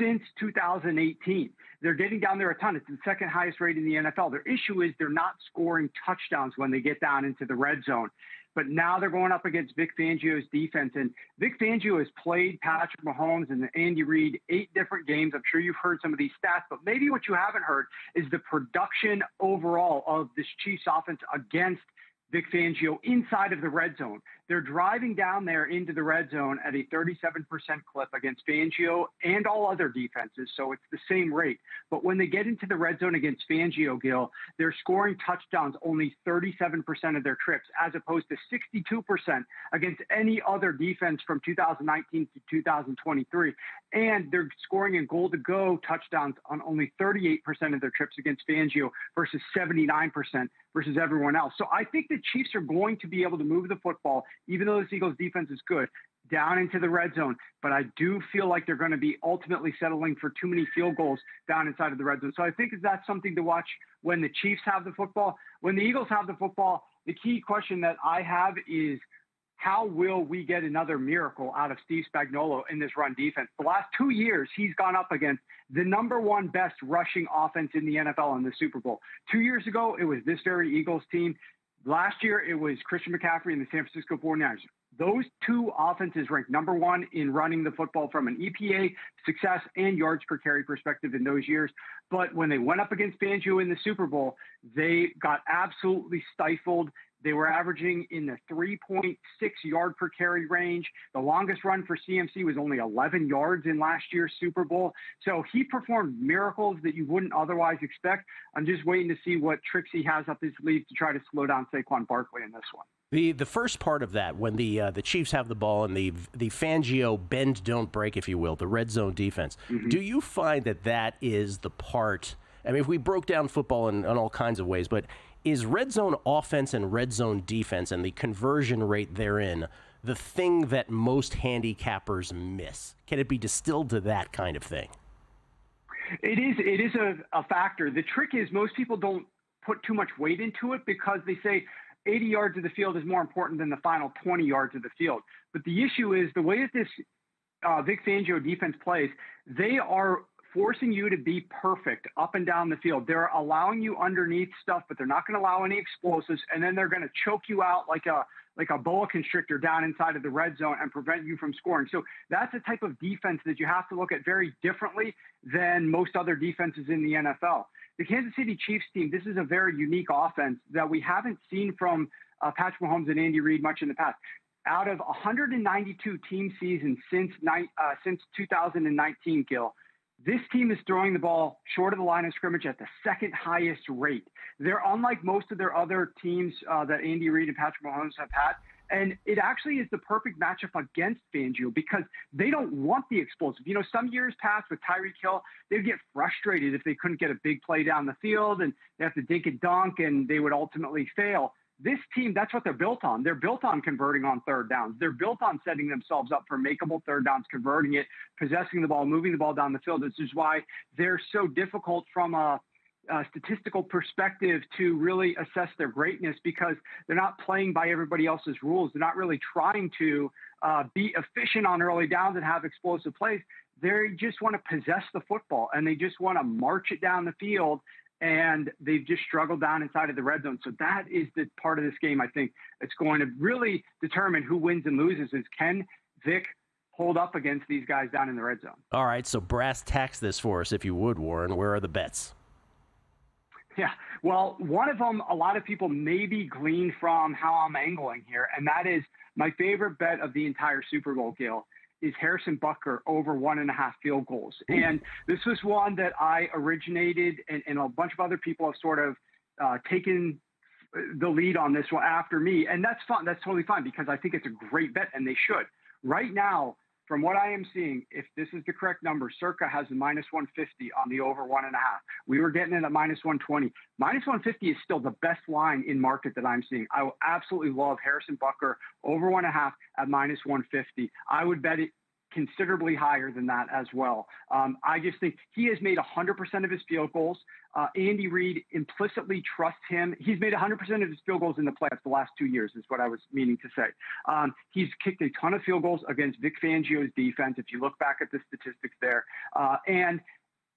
since 2018. They're getting down there a ton. It's the second highest rate in the NFL. Their issue is they're not scoring touchdowns when they get down into the red zone. But now they're going up against Vic Fangio's defense. And Vic Fangio has played Patrick Mahomes and Andy Reid 8 different games. I'm sure you've heard some of these stats, but maybe what you haven't heard is the production overall of this Chiefs offense against Vic Fangio inside of the red zone. They're driving down there into the red zone at a 37% clip against Fangio and all other defenses, so it's the same rate. But when they get into the red zone against Fangio, Gil, they're scoring touchdowns only 37% of their trips, as opposed to 62% against any other defense from 2019 to 2023. And they're scoring in goal-to-go touchdowns on only 38% of their trips against Fangio versus 79% versus everyone else. So I think the Chiefs are going to be able to move the football, even though this Eagles defense is good, down into the red zone. But I do feel like they're going to be ultimately settling for too many field goals down inside of the red zone. So I think that's something to watch when the Chiefs have the football. When the Eagles have the football, the key question that I have is, how will we get another miracle out of Steve Spagnuolo in this run defense? The last 2 years, he's gone up against the #1 best rushing offense in the NFL in the Super Bowl. 2 years ago, it was this very Eagles team. Last year, it was Christian McCaffrey and the San Francisco 49ers. Those two offenses ranked number one in running the football from an EPA, success, and yards per carry perspective in those years. But when they went up against Fangio in the Super Bowl, they got absolutely stifled. They were averaging in the 3.6 yard per carry range. The longest run for CMC was only 11 yards in last year's Super Bowl. So he performed miracles that you wouldn't otherwise expect. I'm just waiting to see what tricks he has up his sleeve to try to slow down Saquon Barkley in this one. The first part of that, when the Chiefs have the ball and the Fangio bend, don't break, if you will, the red zone defense, do you find that is the part? I mean, if we broke down football in all kinds of ways, but is red zone offense and red zone defense and the conversion rate therein the thing that most handicappers miss? Can it be distilled to that kind of thing? It is a factor. The trick is most people don't put too much weight into it because they say 80 yards of the field is more important than the final 20 yards of the field. But the issue is the way that this Vic Fangio defense plays, they are forcing you to be perfect up and down the field. They're allowing you underneath stuff, but they're not going to allow any explosives. And then they're going to choke you out like a boa constrictor down inside of the red zone and prevent you from scoring. So that's a type of defense that you have to look at very differently than most other defenses in the NFL. The Kansas City Chiefs team, this is a very unique offense that we haven't seen from Patrick Mahomes and Andy Reid much in the past. Out of 192 team seasons since 2019, Gill, this team is throwing the ball short of the line of scrimmage at the second highest rate. They're unlike most of their other teams that Andy Reid and Patrick Mahomes have had. And it actually is the perfect matchup against Fangio because they don't want the explosive. You know, some years past with Tyreek Hill, they'd get frustrated if they couldn't get a big play down the field and they have to dink and dunk and they would ultimately fail. This team, that's what they're built on. They're built on converting on third downs. They're built on setting themselves up for makeable third downs, converting it, possessing the ball, moving the ball down the field. This is why they're so difficult from a statistical perspective to really assess their greatness because they're not playing by everybody else's rules. They're not really trying to be efficient on early downs and have explosive plays. They just want to possess the football and they just want to march it down the field. And they've just struggled down inside of the red zone. So that is the part of this game, I think, that's going to really determine who wins and loses is can Vic hold up against these guys down in the red zone? All right, so brass tacks this for us, if you would, Warren. Where are the bets? Yeah, well, one of them a lot of people maybe glean from how I'm angling here, and that is my favorite bet of the entire Super Bowl, Gill, is Harrison Butker over 1.5 field goals. And this was one that I originated and a bunch of other people have sort of taken the lead on this one after me. And that's fun. That's totally fine because I think it's a great bet and they should. Right now, from what I am seeing, if this is the correct number, Circa has a -150 on the over 1.5. We were getting it at -120. -150 is still the best line in market that I'm seeing. I will absolutely love Harrison Butker over 1.5 at -150. I would bet it considerably higher than that as well. I just think he has made 100% of his field goals. Andy Reid implicitly trusts him. He's made 100% of his field goals in the playoffs the last 2 years is what I was meaning to say. He's kicked a ton of field goals against Vic Fangio's defense, if you look back at the statistics there. And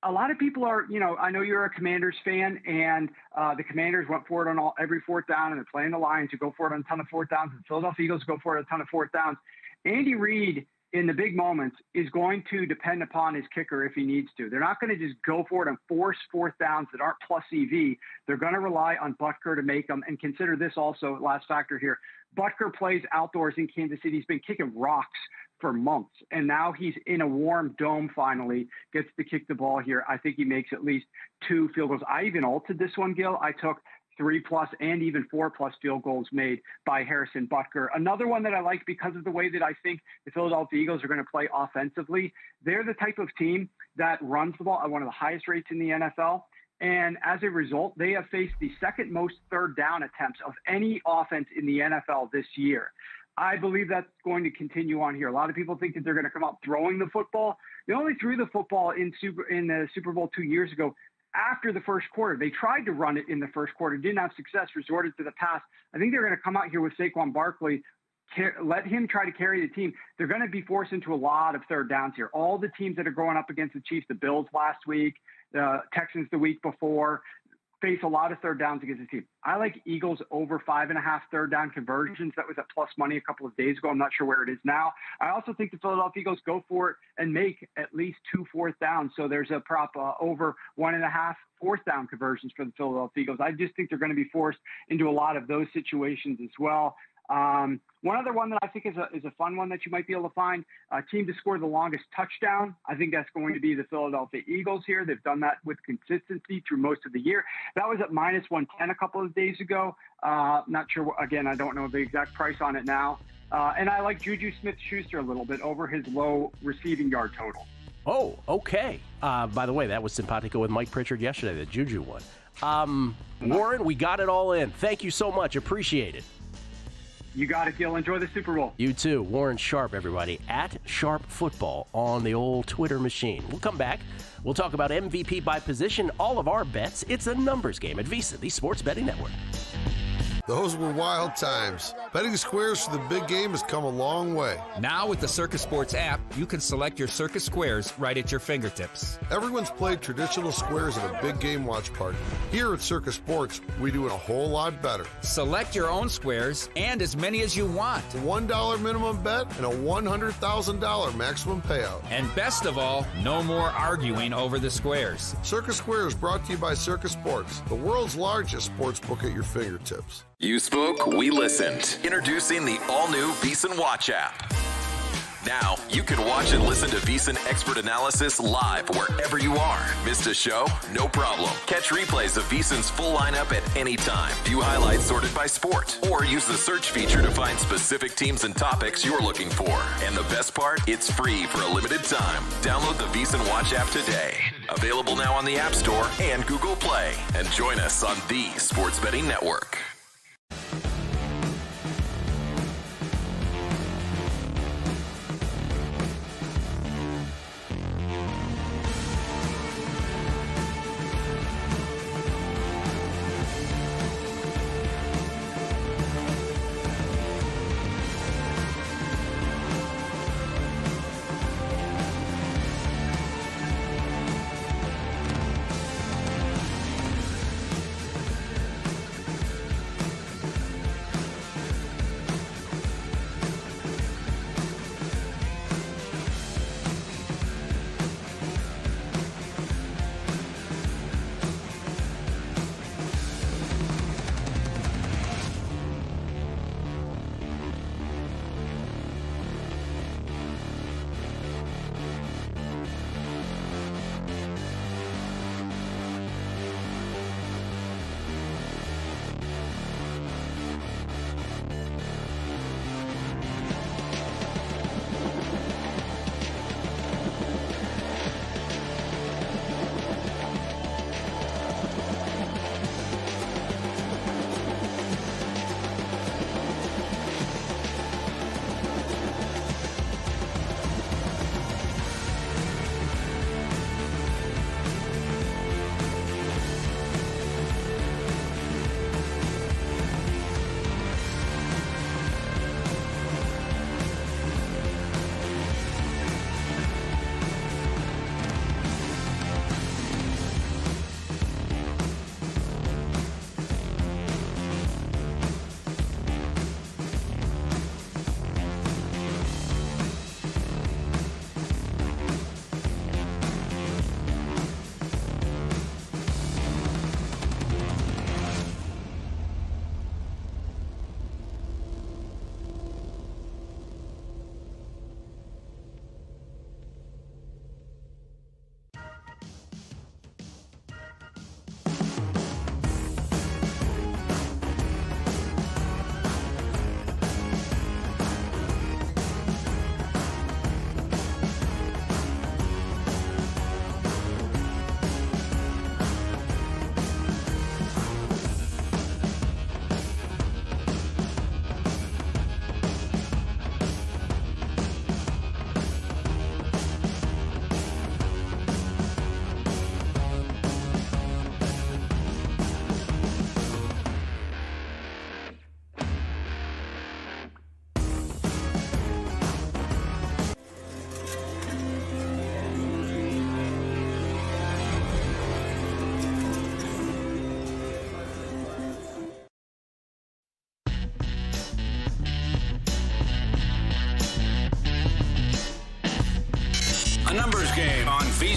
a lot of people are, you know, I know you're a Commanders fan, and the Commanders went for it on every fourth down, and they're playing the Lions who go for it on a ton of fourth downs, and the Philadelphia Eagles go for it on a ton of fourth downs. Andy Reid, in the big moments, is going to depend upon his kicker if he needs to. They're not going to just go for it and force fourth downs that aren't plus EV. They're going to rely on Butker to make them. And consider this also, last factor here. Butker plays outdoors in Kansas City. He's been kicking rocks for months, and now he's in a warm dome finally, gets to kick the ball here. I think he makes at least 2 field goals. I even altered this one, Gill. I took 3+ and even 4+ field goals made by Harrison Butker. Another one that I like because of the way that I think the Philadelphia Eagles are going to play offensively. They're the type of team that runs the ball at one of the highest rates in the NFL. And as a result, they have faced the second most third down attempts of any offense in the NFL this year. I believe that's going to continue on here. A lot of people think that they're going to come out throwing the football. They only threw the football in the Super Bowl 2 years ago. After the first quarter, they tried to run it in the first quarter, didn't have success, resorted to the pass. I think they're going to come out here with Saquon Barkley, let him try to carry the team. They're going to be forced into a lot of third downs here. All the teams that are going up against the Chiefs, the Bills last week, the Texans the week before, face a lot of third downs against the team. I like Eagles over 5.5 third down conversions. That was at plus money a couple of days ago. I'm not sure where it is now. I also think the Philadelphia Eagles go for it and make at least 2 fourth downs. So there's a prop over 1.5 fourth down conversions for the Philadelphia Eagles. I just think they're going to be forced into a lot of those situations as well. One other one that I think is a fun one that you might be able to find, a team to score the longest touchdown. I think that's going to be the Philadelphia Eagles here. They've done that with consistency through most of the year. That was at minus 110 a couple of days ago. Not sure. Again, I don't know the exact price on it now. And I like Juju Smith-Schuster a little bit over his low receiving yard total. Oh, okay. By the way, that was simpatico with Mike Pritchard yesterday, the Juju one. Warren, we got it all in. Thank you so much. Appreciate it. You got it, Gill. Enjoy the Super Bowl. You too. Warren Sharp, everybody, at Sharp Football on the old Twitter machine. We'll come back. We'll talk about MVP by position, all of our bets. It's a numbers game at VSiN, the Sports Betting Network. Those were wild times. Betting squares for the big game has come a long way. Now with the Circus Sports app, you can select your Circus squares right at your fingertips. Everyone's played traditional squares at a big game watch party. Here at Circus Sports, we do it a whole lot better. Select your own squares and as many as you want. A $1 minimum bet and a $100,000 maximum payout. And best of all, no more arguing over the squares. Circus Square is brought to you by Circus Sports, the world's largest sports book at your fingertips. You spoke, we listened. Introducing the all-new VSiN Watch app. Now, you can watch and listen to VSiN expert analysis live wherever you are. Missed a show? No problem. Catch replays of VSiN's full lineup at any time. View highlights sorted by sport. Or use the search feature to find specific teams and topics you're looking for. And the best part? It's free for a limited time. Download the VSiN Watch app today. Available now on the App Store and Google Play. And join us on the Sports Betting Network.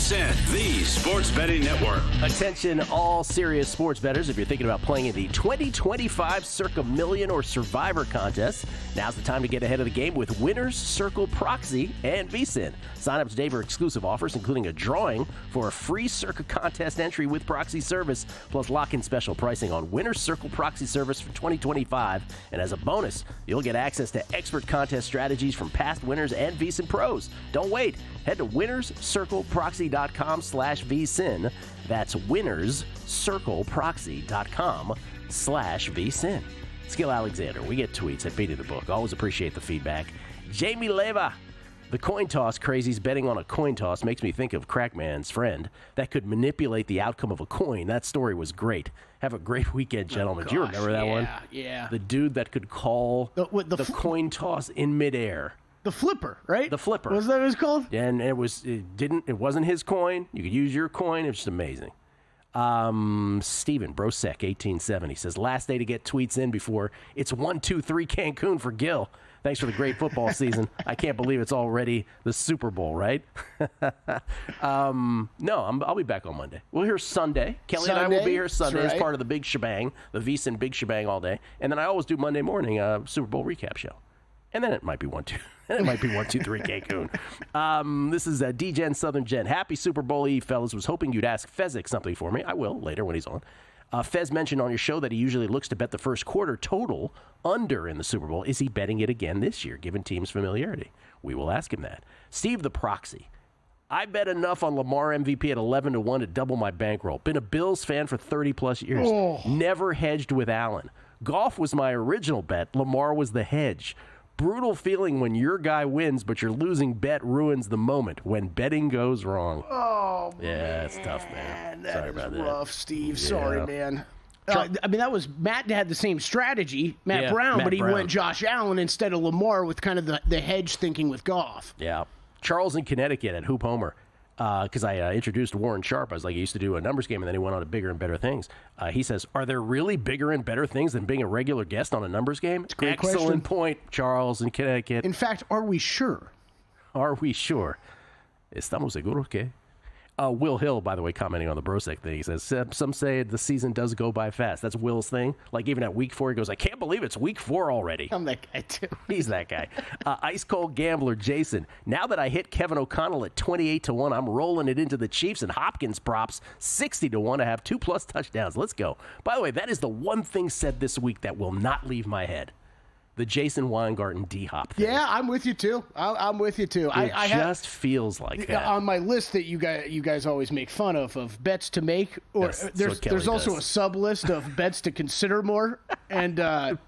VSiN, the Sports Betting Network. Attention all serious sports bettors. If you're thinking about playing in the 2025 Circa Million or Survivor contest, now's the time to get ahead of the game with Winners Circle Proxy and VSiN. Sign up today for exclusive offers, including a drawing for a free Circa contest entry with proxy service, plus lock-in special pricing on Winners Circle Proxy service for 2025. And as a bonus, you'll get access to expert contest strategies from past winners and VSiN pros. Don't wait. Head to winnerscircleproxy.com/VSiN. That's winnerscircleproxy.com/VSiN. It's Gill Alexander. We get tweets at Beat of the Book. Always appreciate the feedback. Jamie Leva. The coin toss crazies betting on a coin toss makes me think of Crackman's friend that could manipulate the outcome of a coin. That story was great. Have a great weekend, gentlemen. Do you remember that one? Yeah. The dude that could call the coin toss in midair. The flipper, right? The flipper. Was that what it was called? And it wasn't his coin. You could use your coin. It was just amazing. Steven Brosek, 1870, says, last day to get tweets in before it's 1-2-3 Cancun for Gill. Thanks for the great football season. I can't believe it's already the Super Bowl, right? No, I'll be back on Monday. We'll hear Sunday. Kelly and I will be here Sunday as part of the big shebang, the VSiN big shebang all day. And then I always do Monday morning Super Bowl recap show. And then it might be 1-2. It might be 1-2-3 Cancun. This is D-Gen Southern Gen. Happy Super Bowl Eve, fellas. Was hoping you'd ask Fezzik something for me. I will later when he's on. Fez mentioned on your show that he usually looks to bet the first quarter total under in the Super Bowl. Is he betting it again this year, given teams' familiarity? We will ask him that. Steve the Proxy. I bet enough on Lamar MVP at 11-1 to double my bankroll. Been a Bills fan for 30-plus years. Never hedged with Allen. Golf was my original bet. Lamar was the hedge. Brutal feeling when your guy wins, but your losing bet ruins the moment when betting goes wrong. Oh, yeah, it's tough, man. Sorry about that. Rough, Steve. Yeah. Sorry, man. I mean, that was Matt had the same strategy, Matt Brown, but he went Josh Allen instead of Lamar with kind of the hedge thinking with Goff. Yeah. Charles in Connecticut at Hoop Homer. Because I introduced Warren Sharp. I was like, he used to do a numbers game, and then he went on to bigger and better things. He says, are there really bigger and better things than being a regular guest on a numbers game? It's a great Excellent question. point, Charles in Connecticut. In fact, are we sure? Are we sure? Estamos seguros que? Will Hill, by the way, commenting on the Brosek thing. He says, some say the season does go by fast. That's Will's thing. Like, even at week 4, he goes, I can't believe it's week 4 already. I'm that guy, too. He's that guy. Ice Cold Gambler, Jason. Now that I hit Kevin O'Connell at 28-1, I'm rolling it into the Chiefs and Hopkins props 60-1 to have 2+ touchdowns. Let's go. By the way, that is the one thing said this week that will not leave my head. The Jason Weingarten D-Hop thing. Yeah, I'm with you, too. I'm with you, too. It just feels like that. On my list that you guys always make fun of bets to make, or Yes, there's also a sub-list of bets to consider more, and that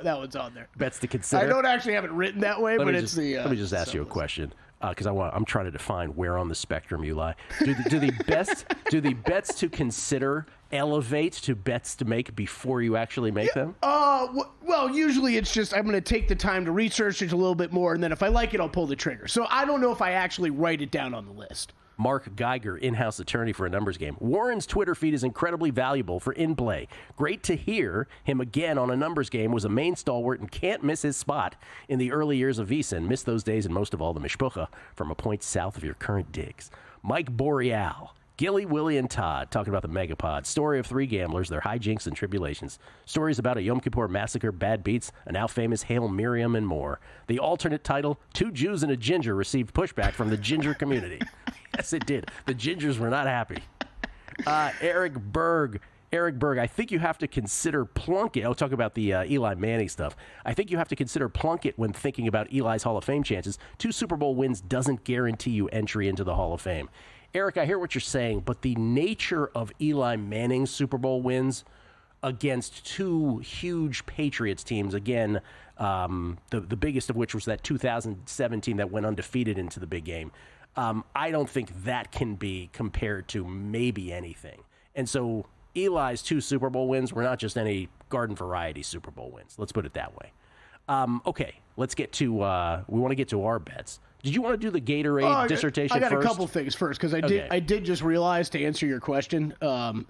one's on there. Bets to consider. I don't actually have it written that way, but it's the Let me just ask you a question. Because I'm trying to define where on the spectrum you lie. Do the bets to consider elevate to bets to make before you actually make them? Well, usually it's just I'm going to take the time to research it a little bit more, and then if I like it, I'll pull the trigger. So I don't know if I actually write it down on the list. Mark Geiger, in-house attorney for a numbers game. Warren's Twitter feed is incredibly valuable for in-play. Great to hear him again on a numbers game. Was a main stalwart and can't miss his spot in the early years of VSiN. Missed those days and most of all the mishpucha from a point south of your current digs. Mike Boreal. Gilly, Willie, and Todd talking about the Megapod. Story of 3 gamblers, their hijinks and tribulations. Stories about a Yom Kippur massacre, bad beats, a now famous Hail Miriam, and more. The alternate title, 2 Jews and a Ginger, received pushback from the ginger community. Yes, it did. The Gingers were not happy. Eric Berg, I think you have to consider Plunkett. I'll talk about the Eli Manning stuff. I think you have to consider Plunkett when thinking about Eli's Hall of Fame chances. 2 Super Bowl wins doesn't guarantee you entry into the Hall of Fame. Eric, I hear what you're saying, but the nature of Eli Manning's Super Bowl wins against 2 huge Patriots teams, again, the biggest of which was that 2017 that went undefeated into the big game, I don't think that can be compared to maybe anything. And so Eli's 2 Super Bowl wins were not just any garden variety Super Bowl wins. Let's put it that way. Okay, let's get to we want to get to our bets. Did you want to do the Gatorade dissertation first? I got a couple things first because I did just realize, to answer your question,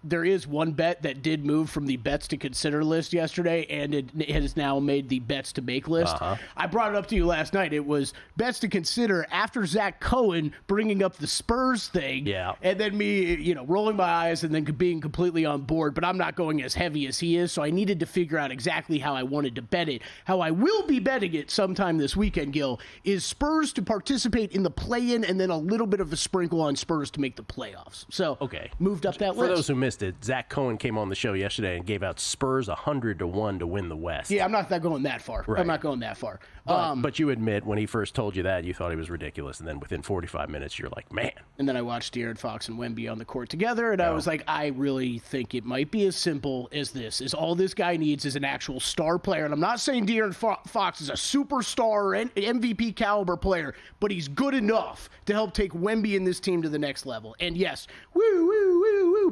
there is one bet that did move from the bets to consider list yesterday, and it has now made the bets to make list. I brought it up to you last night. It was bets to consider after Zach Cohen bringing up the Spurs thing, and then me, rolling my eyes and then being completely on board. But I'm not going as heavy as he is, so I needed to figure out exactly how I wanted to bet it. How I will be betting it sometime this weekend, Gil, is Spurs to participate in the play-in and then a little bit of a sprinkle on Spurs to make the playoffs. So, moved up that list. For those who missed it, Zach Cohen came on the show yesterday and gave out Spurs 100-1 to win the West. Yeah, I'm not going that far. Right. I'm not going that far. But you admit, when he first told you that, you thought he was ridiculous, and then within 45 minutes, you're like, man. And then I watched De'Aaron Fox and Wemby on the court together, and I was like, I really think it might be as simple as this. Is all this guy needs is an actual star player. And I'm not saying De'Aaron Fox is a superstar and MVP caliber player, but he's good enough to help take Wemby and this team to the next level. And yes,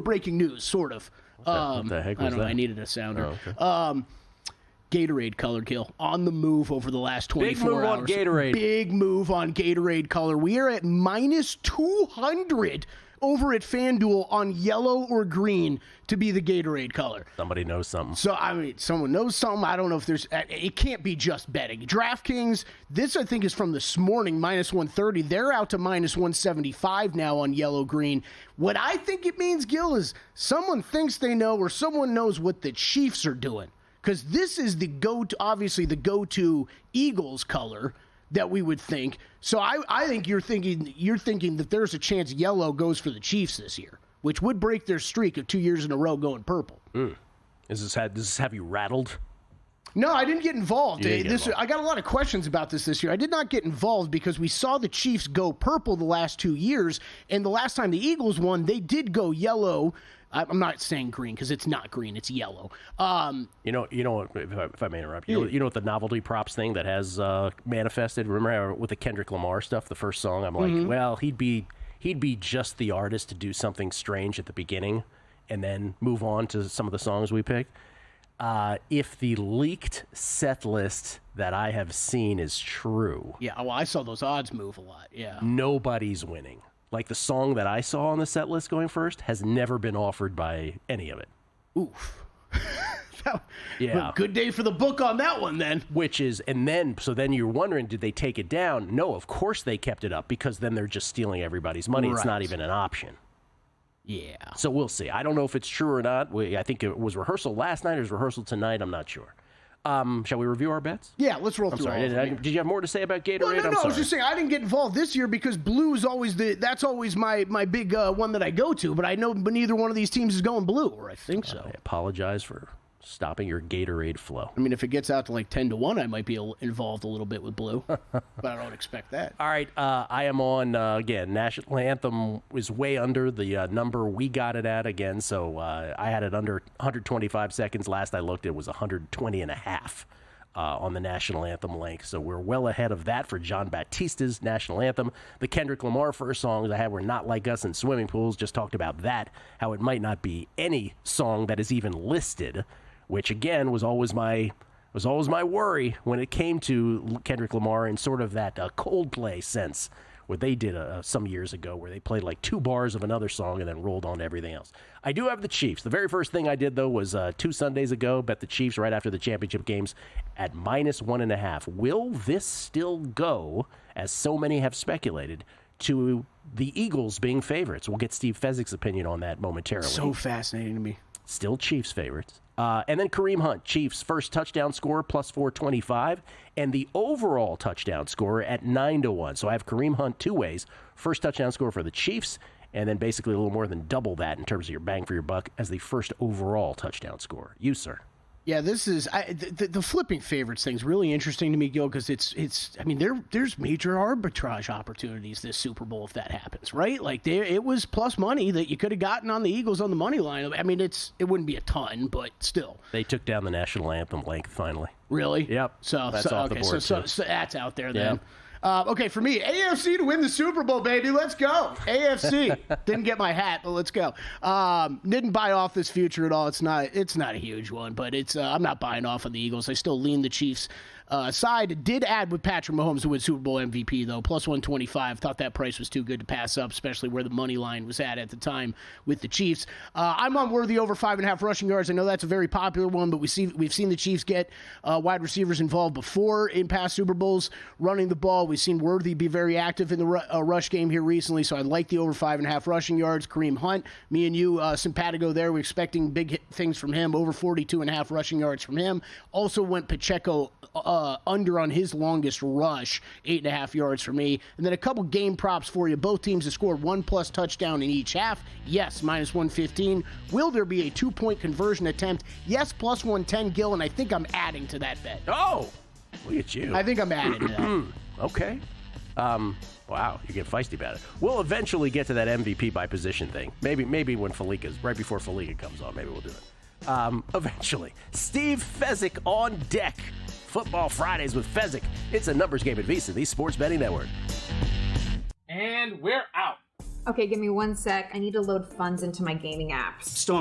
breaking news, sort of. What the heck was I don't know. that? I needed a sounder. Gatorade color, Gill, on the move over the last 24 hours. Big move on Gatorade. Big move on Gatorade color. We are at minus 200 over at FanDuel on yellow or green to be the Gatorade color. Somebody knows something. So, someone knows something. I don't know if there's... It can't be just betting. DraftKings, this I think is from this morning, minus 130. They're out to minus 175 now on yellow-green. What I think it means, Gil, is someone thinks they know or someone knows what the Chiefs are doing. Because this is obviously the go-to Eagles color that we would think. So I think you're thinking that there's a chance yellow goes for the Chiefs this year, which would break their streak of 2 years in a row going purple. Does this have you rattled? No, I didn't get involved. Involved. I got a lot of questions about this year. I did not get involved because we saw the Chiefs go purple the last 2 years, and the last time the Eagles won, they did go yellow. I'm not saying green because it's not green; it's yellow. You know, if I may interrupt, you know what the novelty props thing that has manifested. Remember how with the Kendrick Lamar stuff, the first song. I'm like, well, he'd be just the artist to do something strange at the beginning, and then move on to some of the songs we picked. If the leaked set list that I have seen is true, well, I saw those odds move a lot. Yeah, nobody's winning. Like the song that I saw on the set list going first has never been offered by any of it. Oof. Yeah. Good day for the book on that one then. So then you're wondering, did they take it down? No, of course they kept it up because then they're just stealing everybody's money. Right. It's not even an option. Yeah. So we'll see. I don't know if it's true or not. I think it was rehearsal last night or it was rehearsal tonight. I'm not sure. Shall we review our bets? Yeah, let's roll through. Did you have more to say about Gatorade? No, I was just saying I didn't get involved this year because blue is always that's always my big one that I go to. But I know neither one of these teams is going blue, or I think so. I apologize for stopping your Gatorade flow. I mean, if it gets out to like 10-1, I might be involved a little bit with blue, but I don't expect that. All right, I am on again. National Anthem is way under the number we got it at again. So I had it under 125 seconds. Last I looked, it was 120 and a half on the National Anthem length. So we're well ahead of that for John Batista's National Anthem. The Kendrick Lamar first songs I had were Not Like Us in Swimming Pools. Just talked about that, how it might not be any song that is even listed, which again was always my worry when it came to Kendrick Lamar in sort of that Coldplay sense, what they did some years ago, where they played like 2 bars of another song and then rolled on to everything else. I do have the Chiefs. The very first thing I did, though, was 2 Sundays ago, bet the Chiefs right after the championship games at minus 1.5. Will this still go, as so many have speculated, to the Eagles being favorites? We'll get Steve Fezzik's opinion on that momentarily. So fascinating to me. Still Chiefs favorites. And then Kareem Hunt, Chiefs first touchdown scorer plus 425, and the overall touchdown scorer at 9-1. So I have Kareem Hunt 2 ways. First touchdown scorer for the Chiefs, and then basically a little more than double that in terms of your bang for your buck as the first overall touchdown scorer. You, sir. Yeah, this is the flipping favorites thing is really interesting to me, Gil, because it's. I mean, there's major arbitrage opportunities this Super Bowl if that happens, right? Like it was plus money that you could have gotten on the Eagles on the money line. I mean, it wouldn't be a ton, but still. They took down the National Anthem length finally. Really? Yep. So that's off the board. So that's out there then. Yep. Okay, for me, AFC to win the Super Bowl, baby. Let's go. AFC. Didn't get my hat, but let's go. Didn't buy off this future at all. It's not a huge one, but it's I'm not buying off of the Eagles. I still lean the Chiefs side. Did add with Patrick Mahomes to win Super Bowl MVP, though, plus 125. Thought that price was too good to pass up, especially where the money line was at the time with the Chiefs. I'm on Worthy over 5.5 rushing yards. I know that's a very popular one, but we've seen the Chiefs get wide receivers involved before in past Super Bowls running the ball. We've seen Worthy be very active in the rush game here recently, so I like the over 5.5 rushing yards. Kareem Hunt, me and you, simpatico there. We're expecting big things from him, over 42.5 rushing yards from him. Also went Pacheco under on his longest rush, 8.5 yards for me. And then a couple game props for you. Both teams have scored 1+ touchdown in each half. Yes, minus 115. Will there be a 2-point conversion attempt? Yes, plus 110, Gill, and I think I'm adding to that bet. Oh, look at you. I think I'm adding to that. Okay. Wow, you get feisty about it. We'll eventually get to that MVP by position thing. Maybe when right before Felica comes on, maybe we'll do it. Eventually. Steve Fezzik on deck. Football Fridays with Fezzik. It's a numbers game at VSiN, the Sports Betting Network. And we're out. Okay, give me 1 sec. I need to load funds into my gaming apps. Stormy.